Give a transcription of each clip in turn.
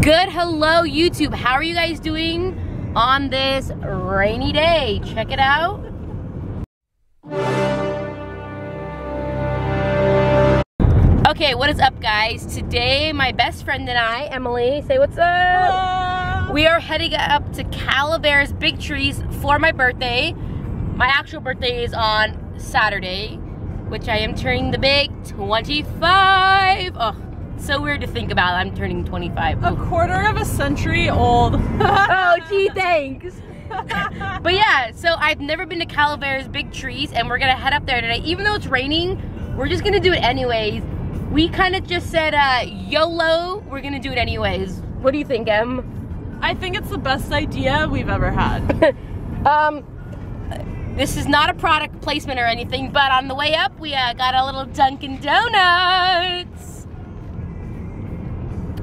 Good, hello YouTube. How are you guys doing on this rainy day? Check it out. Okay, what is up guys? Today my best friend and I, Emily, say what's up. Hello. We are heading up to Calaveras Big Trees for my birthday. My actual birthday is on Saturday, which I am turning the big 25. Oh, so weird to think about. I'm turning 25. A quarter of a century old. Oh, gee, thanks. But yeah, so I've never been to Calaveras Big Trees, and we're gonna head up there today. Even though it's raining, we're just gonna do it anyways. We kind of just said, YOLO, we're gonna do it anyways. What do you think, Em? I think it's the best idea we've ever had. This is not a product placement or anything, but on the way up, we got a little Dunkin' Donuts.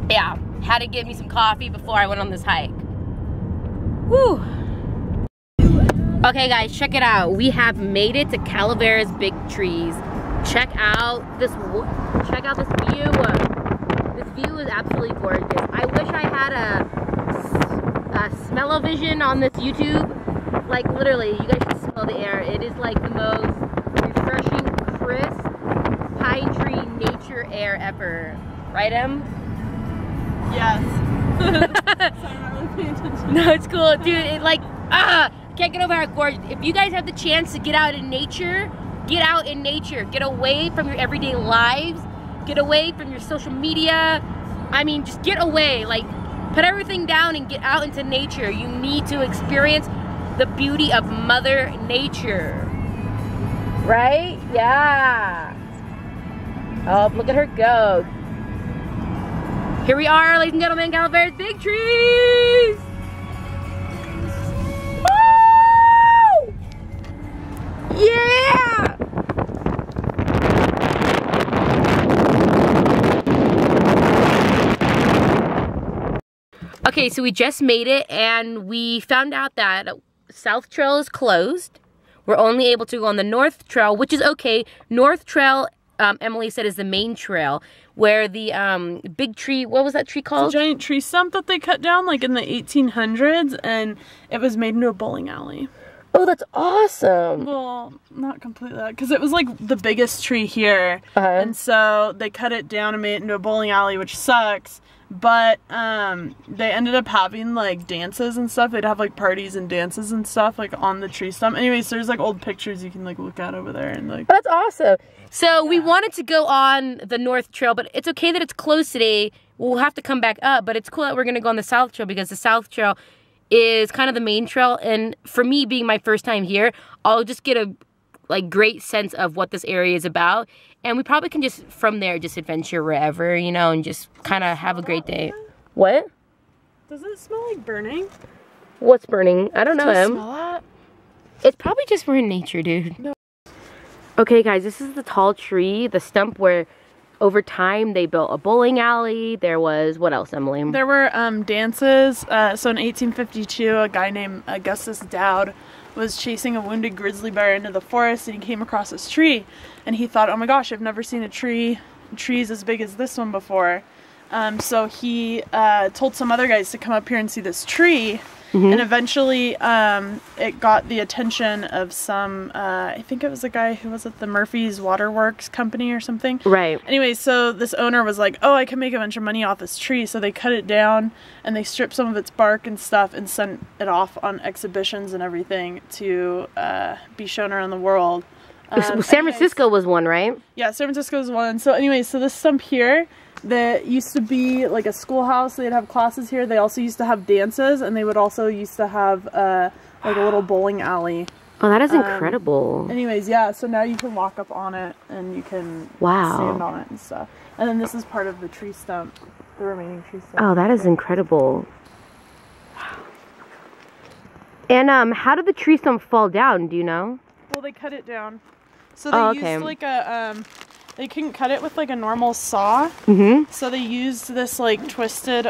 Yeah, had to get me some coffee before I went on this hike. Whew. Okay guys, check it out. We have made it to Calaveras Big Trees. Check out this view. This view is absolutely gorgeous. I wish I had a smell-o-vision on this YouTube. Like literally, you guys should smell the air. It is like the most refreshing, crisp, pine tree nature air ever. Right, Em? Yes. Sorry, I'm not really paying attention. No, it's cool, dude. It like, can't get over how gorgeous. If you guys have the chance to get out in nature, get out in nature. Get away from your everyday lives. Get away from your social media. I mean, just get away. Like, put everything down and get out into nature. You need to experience the beauty of Mother Nature. Right? Yeah. Oh, look at her go. Here we are, ladies and gentlemen, Calaveras Big Trees! Woo! Yeah! Okay, so we just made it, and we found out that South Trail is closed. We're only able to go on the North Trail, which is okay. North Trail, Emily said, is the main trail, where the big tree, what was that tree called? It's a giant tree stump that they cut down like in the 1800s, and it was made into a bowling alley. Oh, that's awesome. Well, not completely that, because it was like the biggest tree here, and so they cut it down and made it into a bowling alley, which sucks. But they ended up having like dances and stuff. They'd have like parties and dances and stuff like on the tree stump. Anyways, there's like old pictures you can like look at over there and like. That's awesome. So we wanted to go on the North Trail, but it's okay that it's closed today. We'll have to come back up, but it's cool that we're gonna go on the South Trail because the South Trail is kind of the main trail. And for me, being my first time here, I'll just get a like great sense of what this area is about. And we probably can just, from there, just adventure wherever, you know, and just kind of have a great day. What? Does it smell like burning? What's burning? I don't know, Do you Em. smell that? It's probably just we're in nature, dude. No. Okay, guys, this is the tall tree, the stump where over time they built a bowling alley. There was, what else, Emily? There were dances. So in 1852, a guy named Augustus Dowd was chasing a wounded grizzly bear into the forest, and he came across this tree, and he thought, oh my gosh, I've never seen trees as big as this one before. So he told some other guys to come up here and see this tree, and eventually it got the attention of some, I think it was a guy who was at the Murphy's Waterworks company or something. Right. Anyway, so this owner was like, oh, I can make a bunch of money off this tree. So they cut it down and they stripped some of its bark and stuff and sent it off on exhibitions and everything to be shown around the world. San Francisco was one, right? Yeah, San Francisco was one. So anyway, so this stump here, that used to be like a schoolhouse. They'd have classes here. They also used to have dances, and they would also used to have like a little bowling alley. Oh, that is incredible. Anyways, yeah, so now you can walk up on it, and you can stand on it and stuff. And then this is part of the tree stump, the remaining tree stump. Oh, that is incredible. And how did the tree stump fall down, do you know? Well, they cut it down. So they used like a, they couldn't cut it with like a normal saw. So they used this like twisted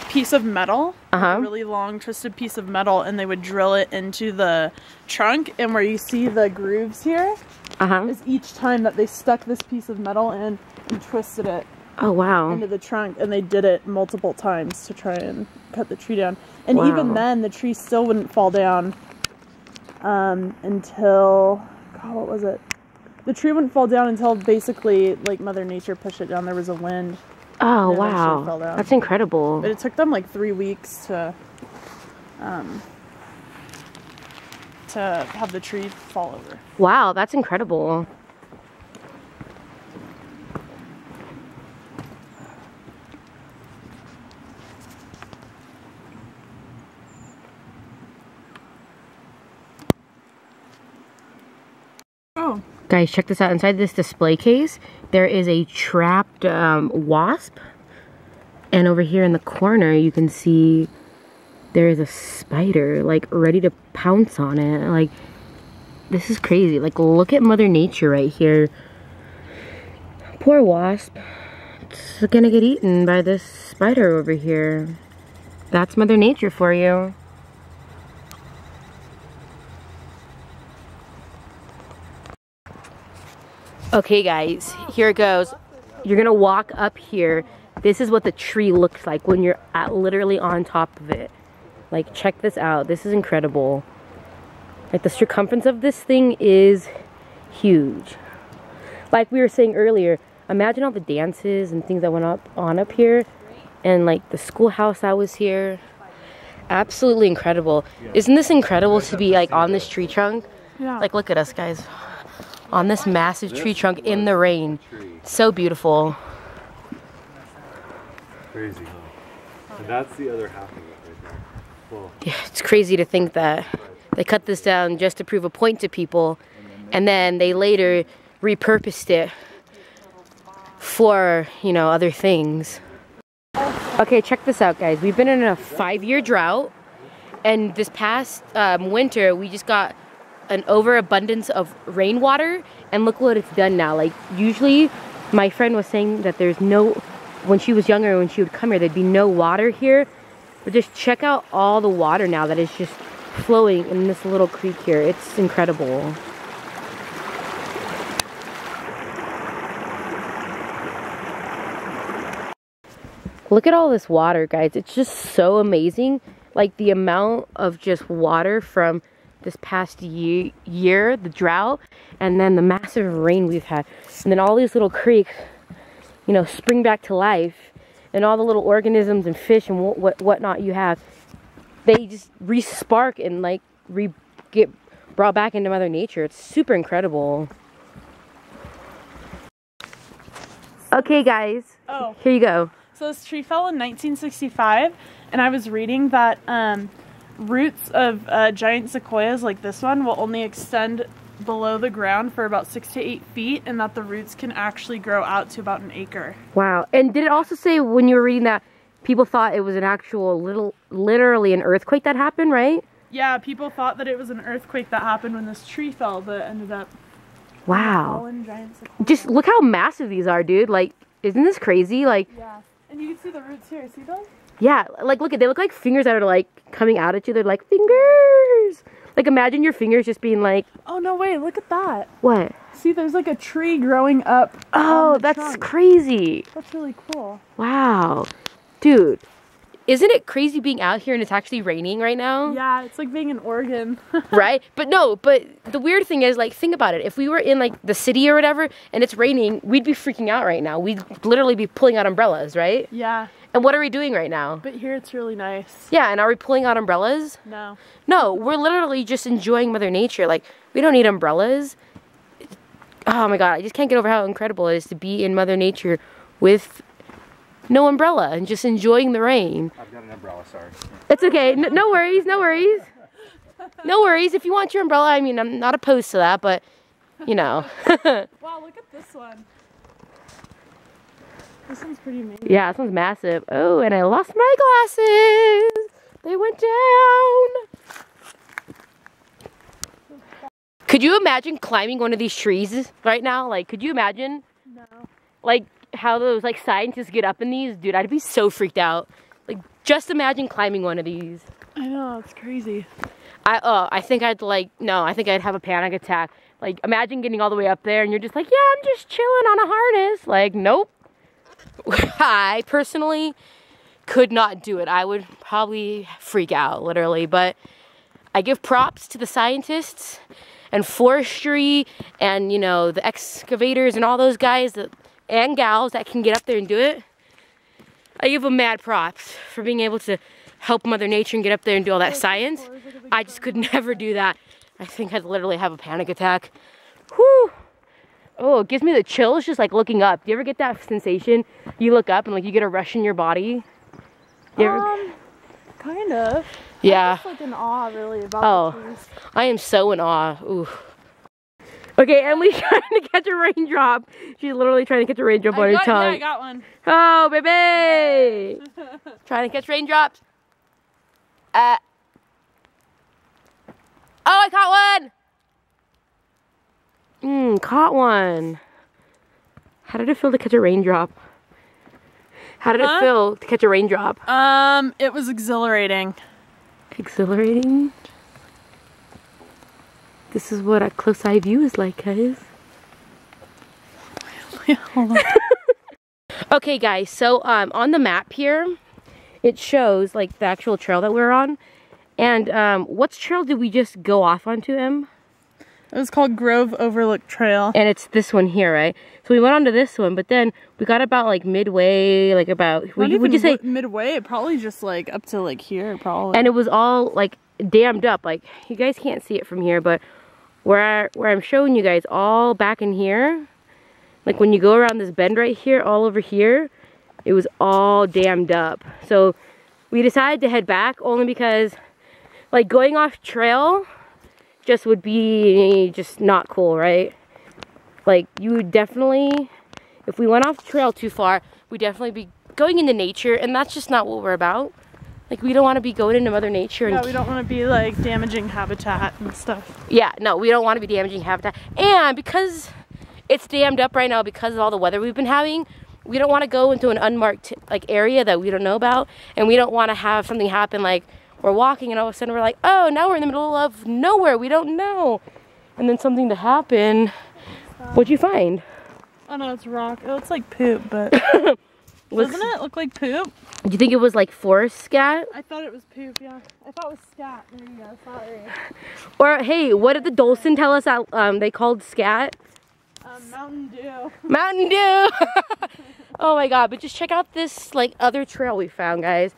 piece of metal, like a really long twisted piece of metal, and they would drill it into the trunk, and where you see the grooves here is each time that they stuck this piece of metal in and twisted it Oh, wow. into the trunk, and they did it multiple times to try and cut the tree down. And Wow. even then, the tree still wouldn't fall down until, God, what was it? The tree wouldn't fall down until basically, like, Mother Nature pushed it down. There was a wind. Oh, and it eventually wow. fell down. That's incredible. But it took them like 3 weeks to have the tree fall over. Wow, that's incredible. Oh. Guys, check this out. Inside this display case, there is a trapped wasp. And over here in the corner, you can see there is a spider, like, ready to pounce on it. Like, this is crazy. Like, look at Mother Nature right here. Poor wasp. It's gonna get eaten by this spider over here. That's Mother Nature for you. Okay, guys, here it goes. You're gonna walk up here. This is what the tree looks like when you're literally on top of it. Like, check this out. This is incredible. Like, the circumference of this thing is huge. Like we were saying earlier, imagine all the dances and things that went on up here, and like the schoolhouse that was here. Absolutely incredible. Isn't this incredible to be like on this tree trunk? Yeah. Like, look at us, guys. On this massive tree trunk in the rain. So beautiful. Crazy, huh? And that's the other half of it right there. Cool. Yeah, it's crazy to think that they cut this down just to prove a point to people, and then they later repurposed it for, you know, other things. Okay, check this out, guys. We've been in a 5-year drought, and this past winter we just got an overabundance of rainwater, and look what it's done now. Like, usually my friend was saying that there's no, when she was younger, when she would come here, there'd be no water here, but just check out all the water now that is just flowing in this little creek here. It's incredible. Look at all this water, guys. It's just so amazing. Like, the amount of just water from this past year, the drought, and then the massive rain we've had. And then all these little creeks, you know, spring back to life. And all the little organisms and fish and whatnot you have, they just re-spark and like get brought back into Mother Nature. It's super incredible. Okay, guys. Oh. Here you go. So this tree fell in 1965, and I was reading that roots of giant sequoias like this one will only extend below the ground for about 6 to 8 feet, and that the roots can actually grow out to about an acre. Wow. And did it also say when you were reading that people thought it was an actual literally an earthquake that happened, right? Yeah, people thought that it was an earthquake that happened when this tree fell, but it ended up wow. fallen giant sequoia. Just look how massive these are, dude. Like, isn't this crazy? Like, yeah. And you can see the roots here. See those? yeah, like, look at, they look like fingers that are like coming out at you. They're like fingers. Like, imagine your fingers just being like, oh no, wait, look at that. what? See, there's like a tree growing up. Oh, that's trunk. crazy. That's really cool. Wow. Dude, isn't it crazy being out here and it's actually raining right now? Yeah, it's like being in Oregon. Right? But no, but the weird thing is, like, think about it. If we were in like the city or whatever and it's raining, we'd be freaking out right now. We'd literally be pulling out umbrellas, right? Yeah. And what are we doing right now? But here it's really nice. Yeah, and are we pulling out umbrellas? No. No, we're literally just enjoying Mother Nature. Like, we don't need umbrellas. Oh my God, I just can't get over how incredible it is to be in Mother Nature with no umbrella and just enjoying the rain. I've got an umbrella, sorry. It's okay, no worries, no worries. No worries, if you want your umbrella, I mean, I'm not opposed to that, but, you know. Wow, look at this one. This one's pretty amazing. Yeah, this one's massive. Oh, and I lost my glasses. They went down. Could you imagine climbing one of these trees right now? Like, could you imagine? No. Like, how those, like, scientists get up in these? Dude, I'd be so freaked out. Like, just imagine climbing one of these. I know, it's crazy. I think I'd, like, no, I think I'd have a panic attack. Like, imagine getting all the way up there and you're just like, yeah, I'm just chilling on a harness. Like, nope. I personally could not do it. I would probably freak out, literally. But I give props to the scientists and forestry and, you know, the excavators and all those guys and gals that can get up there and do it. I give them mad props for being able to help Mother Nature and get up there and do all that science. I just could never do that. I think I'd literally have a panic attack. Whew. Oh, it gives me the chills just like looking up. Do you ever get that sensation? You look up and like you get a rush in your body? Kind of. Yeah. I'm just like in awe really about the trees. I am so in awe. Ooh. Okay, Emily's trying to catch a raindrop. She's literally trying to catch a raindrop on her tongue. Yeah, I got one. Oh, baby! Trying to catch raindrops. Oh, I caught one! Caught one. How did it feel to catch a raindrop? How did it feel to catch a raindrop? It was exhilarating. Exhilarating? This is what a close eye view is like, guys. Yeah, hold on. Okay, guys, so on the map here, it shows like the actual trail that we're on. And what trail did we just go off onto, Em? It was called Grove Overlook Trail. And it's this one here, right? So we went onto this one, but then we got about like midway, like about, would you say? Midway, probably just like up to like here, probably. And it was all like dammed up. Like you guys can't see it from here, but where I'm showing you guys all back in here, like when you go around this bend right here, all over here, it was all dammed up. So we decided to head back only because like going off trail just would be just not cool, right? Like you would definitely, if we went off trail too far, we'd definitely be going into nature, and that's just not what we're about. Like we don't want to be going into Mother Nature. Yeah, we don't want to be like damaging habitat and stuff. Yeah, no, we don't want to be damaging habitat. And because it's dammed up right now because of all the weather we've been having, we don't want to go into an unmarked like area that we don't know about, and we don't want to have something happen like we're walking and all of a sudden we're like, oh, now we're in the middle of nowhere, we don't know, and then something to happen. What'd you find? Oh no, it's rock. It looks like poop, but doesn't it look like poop? Do you think it was like forest scat? I thought it was poop, yeah. I thought it was scat. There you go, sorry. Or hey, what did the Dolson tell us that they called scat? Mountain Dew. Mountain Dew! Oh my god, but just check out this like other trail we found, guys.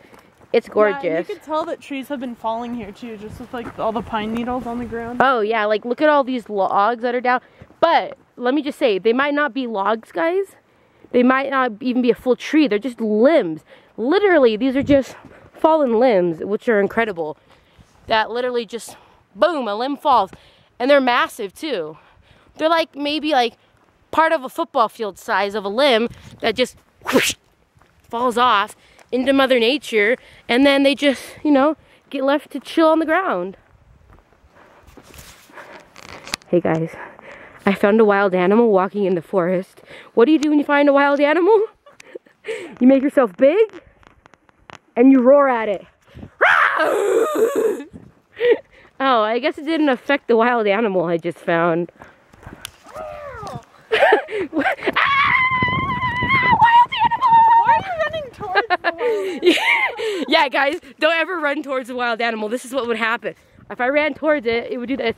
It's gorgeous. Yeah, you can tell that trees have been falling here too, just with like all the pine needles on the ground. Oh yeah, like look at all these logs that are down. But let me just say, they might not be logs, guys. They might not even be a full tree. They're just limbs. Literally, these are just fallen limbs, which are incredible. That literally just, boom, a limb falls. And they're massive too. They're like maybe like part of a football field size of a limb that just whoosh, falls off into Mother Nature, and then they just, you know, get left to chill on the ground. Hey guys, I found a wild animal walking in the forest. What do you do when you find a wild animal? You make yourself big and you roar at it. Oh, I guess it didn't affect the wild animal I just found. Wild animal! Why are you running towards the wild animal? Yeah, guys, don't ever run towards a wild animal. This is what would happen. If I ran towards it, it would do this.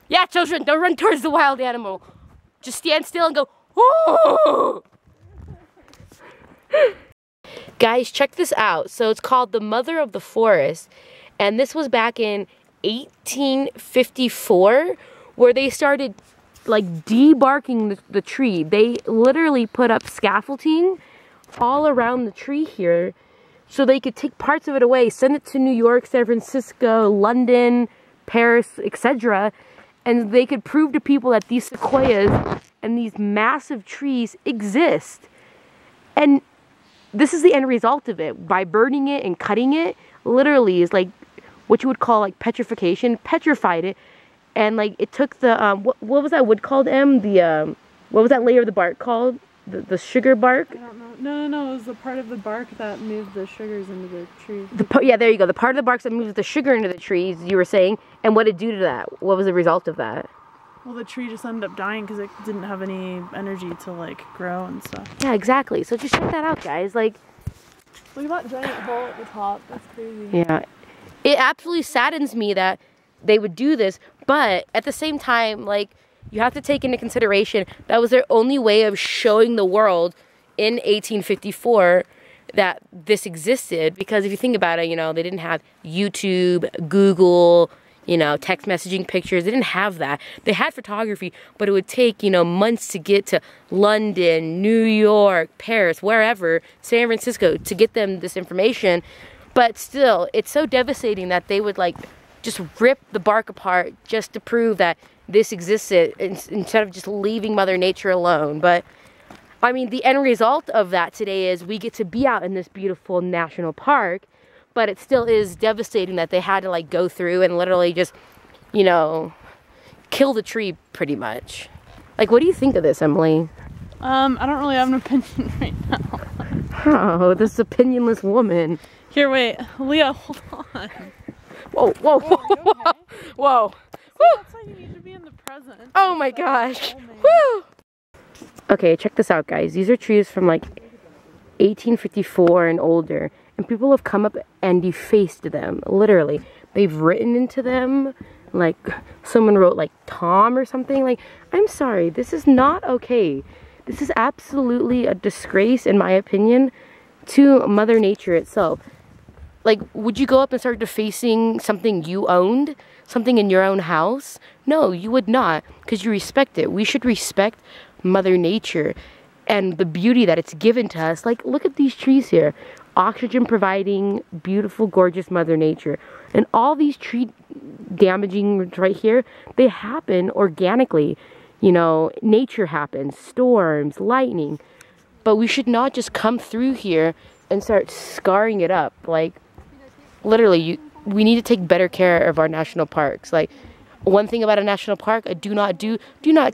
Yeah, children, don't run towards the wild animal. Just stand still and go, oh! Guys, check this out. So it's called the Mother of the Forest. And this was back in 1854, where they started like debarking the tree. They literally put up scaffolding all around the tree here so they could take parts of it away, send it to New York, San Francisco, London, Paris, etc. And they could prove to people that these sequoias and these massive trees exist. And this is the end result of it. By burning it and cutting it, literally is like what you would call like petrification, petrified it. And like it took the, what was that wood called, Em? The, what was that layer of the bark called? The sugar bark? I don't know. No, it was the part of the bark that moved the sugars into the tree. Yeah, there you go. The part of the bark that moves the sugar into the trees, you were saying. And what did it do to that? What was the result of that? Well, the tree just ended up dying because it didn't have any energy to like grow and stuff. Yeah, exactly. So just check that out, guys. Like, look at that giant hole at the top. That's crazy. Yeah. It absolutely saddens me that they would do this, but at the same time, like, you have to take into consideration that was their only way of showing the world in 1854 that this existed. Because if you think about it, you know, they didn't have YouTube, Google, you know, text messaging, pictures. They didn't have that. They had photography, but it would take, you know, months to get to London, New York, Paris, wherever, San Francisco, to get them this information. But still, it's so devastating that they would, like, just rip the bark apart just to prove that this existed instead of just leaving Mother Nature alone. But, I mean, the end result of that today is we get to be out in this beautiful national park, but it still is devastating that they had to, like, go through and literally just, you know, kill the tree pretty much. Like, what do you think of this, Emily? I don't really have an opinion right now. Oh, this opinionless woman. Here, wait. Leah, hold on. Whoa, whoa, whoa, whoa, okay? whoa. See, that's why you need to be in the present. Oh my gosh. Woo! Okay, check this out, guys. These are trees from like 1854 and older. And people have come up and defaced them, literally. They've written into them, like someone wrote like Tom or something. Like, I'm sorry, this is not okay. This is absolutely a disgrace, in my opinion, to Mother Nature itself. Like, would you go up and start defacing something you owned? Something in your own house? No, you would not, because you respect it. We should respect Mother Nature and the beauty that it's given to us. Like, look at these trees here. Oxygen providing, beautiful, gorgeous Mother Nature. And all these tree damaging right here, they happen organically. You know, nature happens, storms, lightning. But we should not just come through here and start scarring it up. Like, literally, we need to take better care of our national parks. Like, one thing about a national park, do not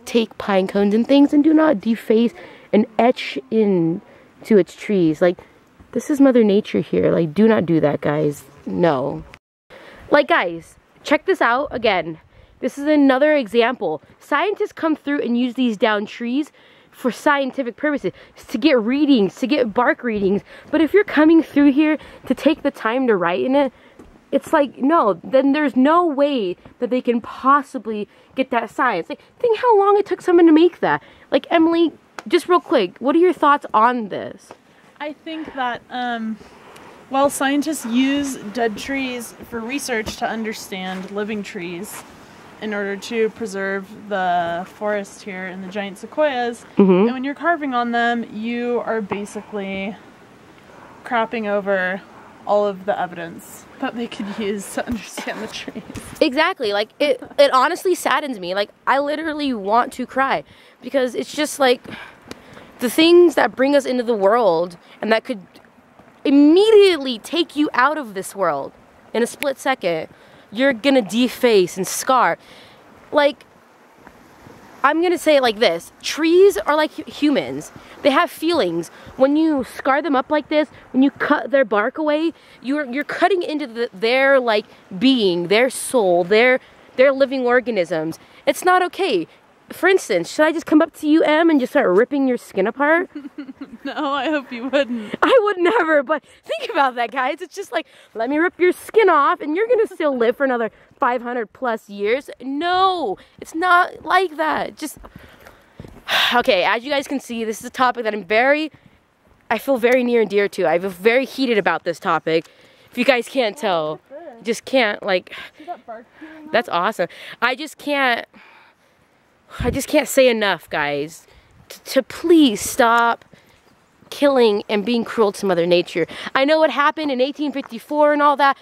take pine cones and things, and do not deface and etch into its trees. Like, this is Mother Nature here. Like, do not do that, guys. No. Like, guys, check this out again. This is another example. Scientists come through and use these downed trees for scientific purposes, to get readings, to get bark readings. But if you're coming through here to take the time to write in it, it's like, no, then there's no way that they can possibly get that science. Like, think how long it took someone to make that. Like, Emily, just real quick, what are your thoughts on this? I think that, well, scientists use dead trees for research to understand living trees in order to preserve the forest here and the giant sequoias. And when you're carving on them, you are basically crapping over all of the evidence that they could use to understand the trees. Exactly. Like, it honestly saddens me. Like, I literally want to cry, because it's just like the things that bring us into the world and that could immediately take you out of this world in a split second, you're gonna deface and scar. Like, I'm gonna say it like this. Trees are like humans. They have feelings. When you scar them up like this, when you cut their bark away, you're cutting into their like being, their soul, their living organisms. It's not okay. For instance, should I just come up to you, Em, and just start ripping your skin apart? No, I hope you wouldn't. I would never, but think about that, guys. It's just like, let me rip your skin off and you're gonna still live for another 500 plus years. No, it's not like that. Just, okay, as you guys can see, this is a topic that I feel very near and dear to. I feel very heated about this topic. If you guys can't tell, just can't, like, that's awesome. I just can't say enough, guys, to please stop killing and being cruel to Mother Nature. I know what happened in 1854 and all that,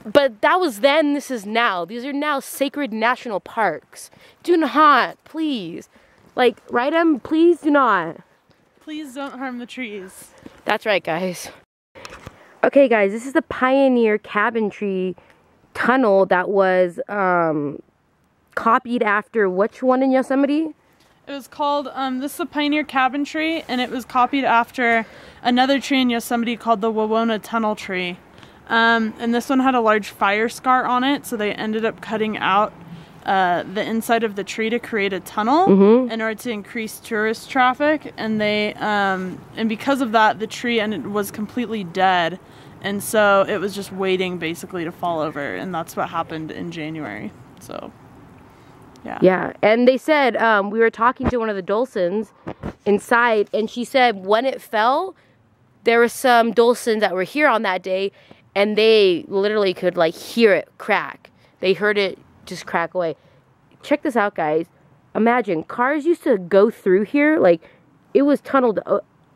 but that was then, this is now. These are now sacred national parks. Do not, please. Like, right, Em? Please do not. Please don't harm the trees. That's right, guys. Okay, guys, this is the Pioneer Cabin Tree Tunnel that was copied after which one in Yosemite? It was called, this is a Pioneer Cabin Tree, and it was copied after another tree in Yosemite called the Wawona Tunnel Tree. And this one had a large fire scar on it, so they ended up cutting out the inside of the tree to create a tunnel in order to increase tourist traffic, and they and because of that, the tree was completely dead, and so it was just waiting basically to fall over, and that's what happened in January. So yeah, and they said we were talking to one of the Dulcins inside, and she said when it fell, there were some Dulcins that were here on that day, and they literally could like hear it crack. They heard it just crack away. Check this out, guys. Imagine, cars used to go through here, like it was tunneled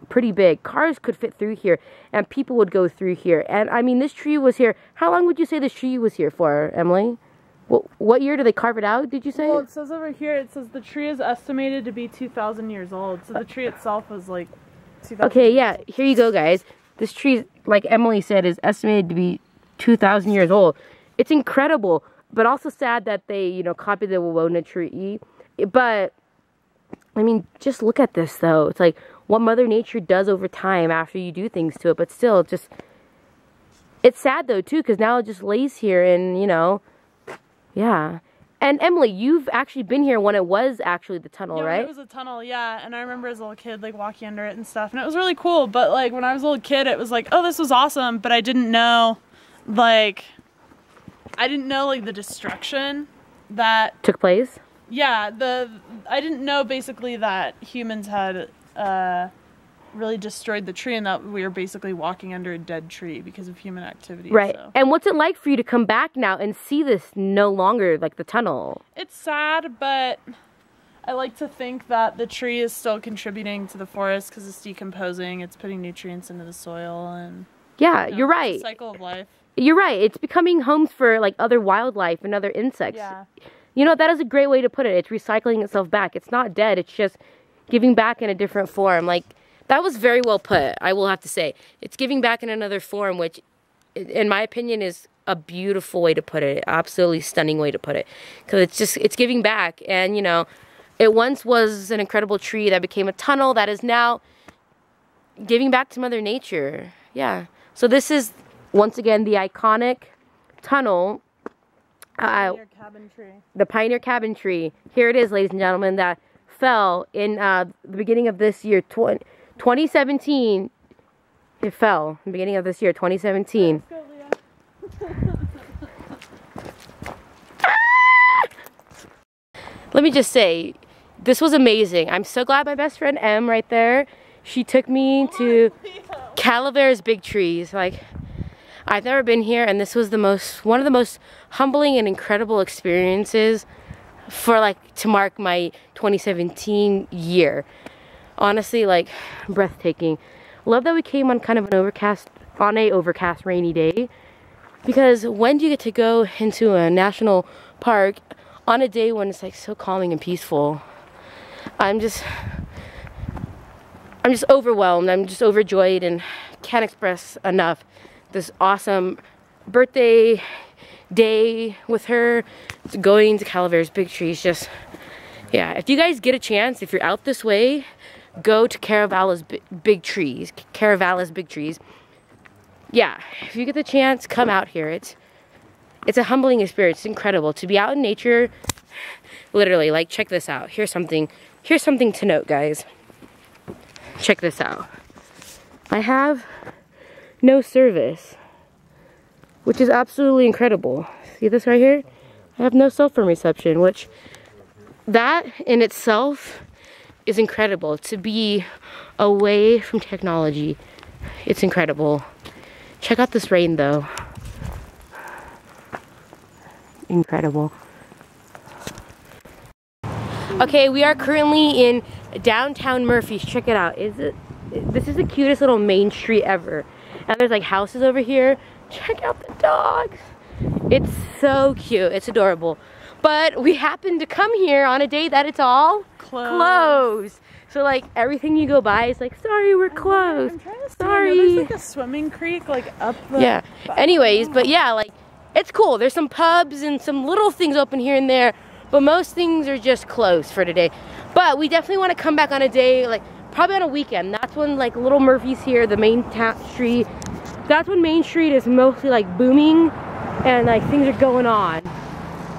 pretty big. Cars could fit through here, and people would go through here. And I mean, this tree was here. How long would you say this tree was here for, Emily? What year did they carve it out, did you say? Well, it says over here, it says the tree is estimated to be 2,000 years old. So the tree itself was like 2,000 Okay, yeah, here you go, guys. This tree, like Emily said, is estimated to be 2,000 years old. It's incredible, but also sad that they, you know, copied the Wawona tree. But, I mean, just look at this, though. It's like what Mother Nature does over time after you do things to it. But still, it's sad, though, too, because now it just lays here and, you know, yeah. And Emily, you've actually been here when it was actually the tunnel, right? It was a tunnel, yeah. And I remember as a little kid, like, walking under it and stuff. And it was really cool. But, like, when I was a little kid, it was like, oh, this was awesome. But I didn't know, like, the destruction that took place? Yeah, I didn't know, basically, that humans had really destroyed the tree and that we were basically walking under a dead tree because of human activity. Right. So. And what's it like for you to come back now and see this no longer like the tunnel? It's sad, but I like to think that the tree is still contributing to the forest because it's decomposing, it's putting nutrients into the soil, and yeah, you're right. It's a cycle of life. You're right. It's becoming homes for like other wildlife and other insects. Yeah. You know, that is a great way to put it. It's recycling itself back. It's not dead. It's just giving back in a different form. Like, that was very well put, I will have to say. It's giving back in another form, which, in my opinion, is a beautiful way to put it. Absolutely stunning way to put it. Because it's giving back. And, you know, it once was an incredible tree that became a tunnel that is now giving back to Mother Nature. Yeah. So this is, once again, the iconic tunnel. Pioneer cabin tree. The Pioneer cabin tree. Here it is, ladies and gentlemen, that fell in the beginning of this year, 2017. It fell in the beginning of this year, 2017. Let's go, Leah. Let me just say, this was amazing. I'm so glad my best friend Em right there, she took me to Calaveras big trees. Like, I've never been here, and this was one of the most humbling and incredible experiences for, like, to mark my 2017 year. Honestly, like, breathtaking. Love that we came on kind of an overcast rainy day, because when do you get to go into a national park on a day when it's like so calming and peaceful? I'm just overwhelmed. I'm just overjoyed and can't express enough this awesome birthday day with her, going to Calaveras big trees. Just, yeah, if you guys get a chance, if you're out this way, go to Calaveras big trees. Yeah, if you get the chance, come out here. It's a humbling experience. It's incredible to be out in nature. Literally, like, check this out. Here's something to note, guys. Check this out. I have no service, which is absolutely incredible. See this right here? I have no cell phone reception, which that in itself is incredible. To be away from technology, it's incredible. Check out this rain, though. Incredible. Okay, we are currently in downtown Murphy's. Check it out. This is the cutest little main street ever. And there's like houses over here. Check out the dogs. It's so cute. It's adorable. But we happened to come here on a day that it's all closed. So like everything you go by is like, sorry, we're closed. I'm trying to see, sorry. there's like a swimming creek like up the... Yeah. Anyways, but yeah, like, it's cool. There's some pubs and some little things open here and there, but most things are just closed for today. But we definitely want to come back on a day, like probably on a weekend. That's when like Little Murphy's here, the main street. That's when Main Street is mostly like booming and like things are going on.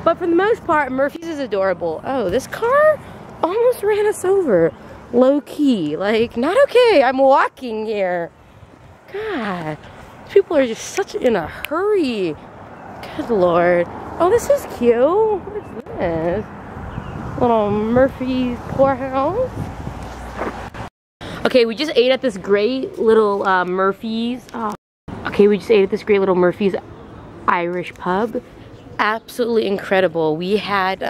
But for the most part, Murphy's is adorable. Oh, this car almost ran us over. Low key, like, not okay. I'm walking here. God, these people are just such in a hurry. Good Lord. Oh, this is cute. What is this? Little Murphy's poorhouse. Okay, we just ate at this great little Murphy's. Oh. Okay, we just ate at this great little Murphy's Irish pub. Absolutely incredible. We had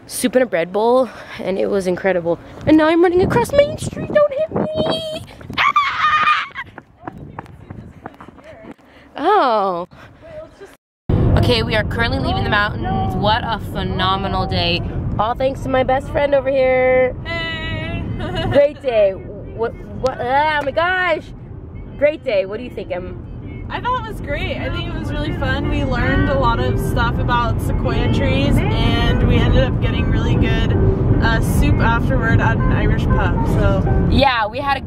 soup in a bread bowl, and it was incredible. And now I'm running across Main Street. Don't hit me! Ah! Oh. Okay, we are currently leaving the mountains. What a phenomenal day. All thanks to my best friend over here. Hey! Great day. What, oh my gosh. Great day. What do you think, I thought it was great. I think it was really fun. We learned a lot of stuff about sequoia trees, and we ended up getting really good soup afterward at an Irish pub. So yeah, we had a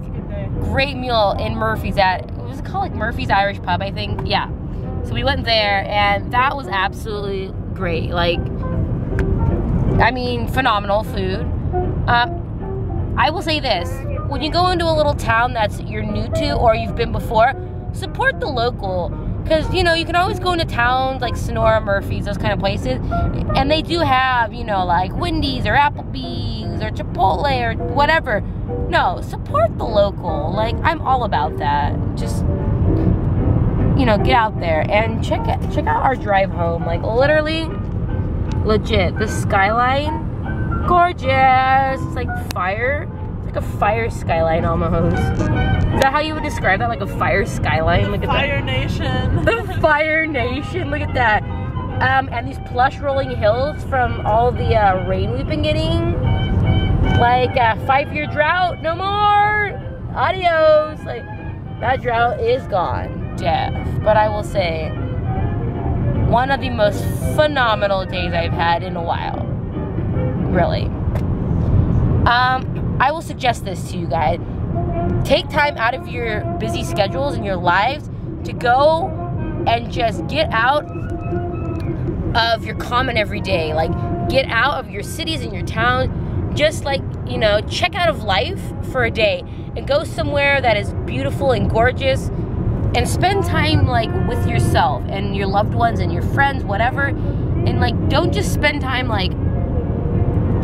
great meal in Murphy's at, what was it called, like Murphy's Irish Pub, I think. Yeah. So we went there, and that was absolutely great. Like, I mean, phenomenal food. I will say this: when you go into a little town that's you're new to or you've been before, support the local, because you know you can always go into towns like Sonora, Murphy's, those kind of places, and they do have, you know, like Wendy's or Applebee's or Chipotle or whatever. No, support the local. Like, I'm all about that. Just, you know, get out there and check out our drive home. Like, literally, legit, the skyline, gorgeous. It's like fire. Like a fire skyline almost. Is that how you would describe that? Like a fire skyline? Look at that. Fire Nation. The Fire Nation. Look at that. And these plush rolling hills from all the rain we've been getting. Like a 5-year drought. No more. Adios. Like, that drought is gone. Death. But I will say, one of the most phenomenal days I've had in a while. Really. I will suggest this to you guys. Take time out of your busy schedules and your lives to go and just get out of your common everyday. Like, get out of your cities and your towns. Just like, you know, check out of life for a day and go somewhere that is beautiful and gorgeous and spend time like with yourself and your loved ones and your friends, whatever. And like, don't just spend time like,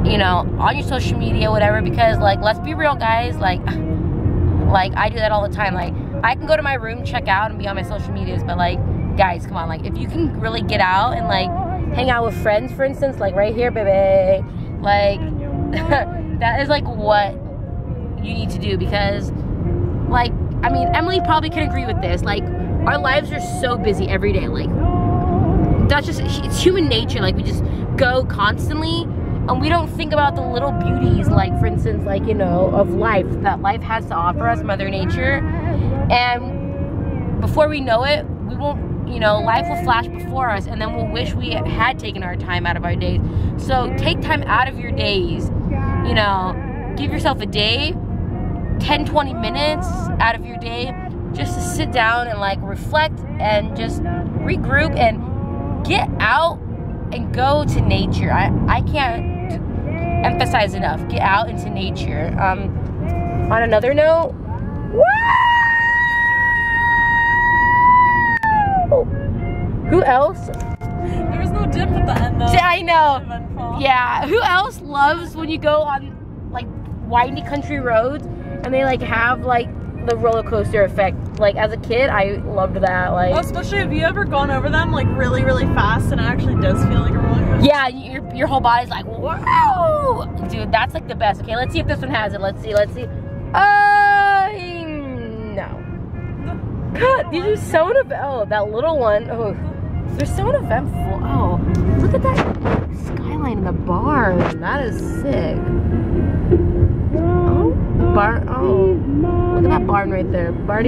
you know, on your social media, whatever, because like, let's be real, guys, like I do that all the time. Like, I can go to my room, check out, and be on my social medias, but like, guys, come on, like, if you can really get out and like hang out with friends, for instance, like right here, baby, like that is like what you need to do, because like, I mean, Emily probably can agree with this. Like, our lives are so busy every day. Like, that's just, it's human nature. Like, we just go constantly, and we don't think about the little beauties, like, for instance, like, you know, of life, that life has to offer us, Mother Nature. And before we know it, we won't, you know, life will flash before us, and then we'll wish we had taken our time out of our days. So take time out of your days, you know, give yourself a day, 10-20 minutes out of your day, just to sit down and like reflect and just regroup and get out and go to nature. I can't emphasize enough, get out into nature. On another note, who else? There was no dip at the end though. Yeah, I know. Yeah, who else loves when you go on like windy country roads and they like have like the roller coaster effect? Like, as a kid, I loved that. Like, well, especially if you ever gone over them like really, really fast, and it actually does feel like a roller coaster. Yeah, your whole body's like, whoa, dude, that's like the best. Okay, let's see if this one has it. Let's see. No. God, these are so uneventful. Oh, that little one. Oh, they're so uneventful. Oh, look at that skyline in the barn. That is sick. Oh, barn. Oh, look at that barn right there. Barn.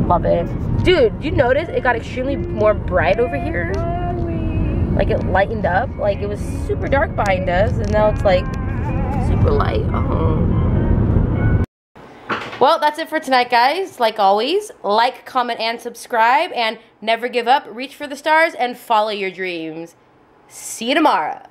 Love it. Dude, you notice it got extremely more bright over here? Like, it lightened up. Like, it was super dark behind us, and now it's like super light. Oh. Well, that's it for tonight, guys. Like always, like, comment, and subscribe. And never give up, reach for the stars, and follow your dreams. See you tomorrow.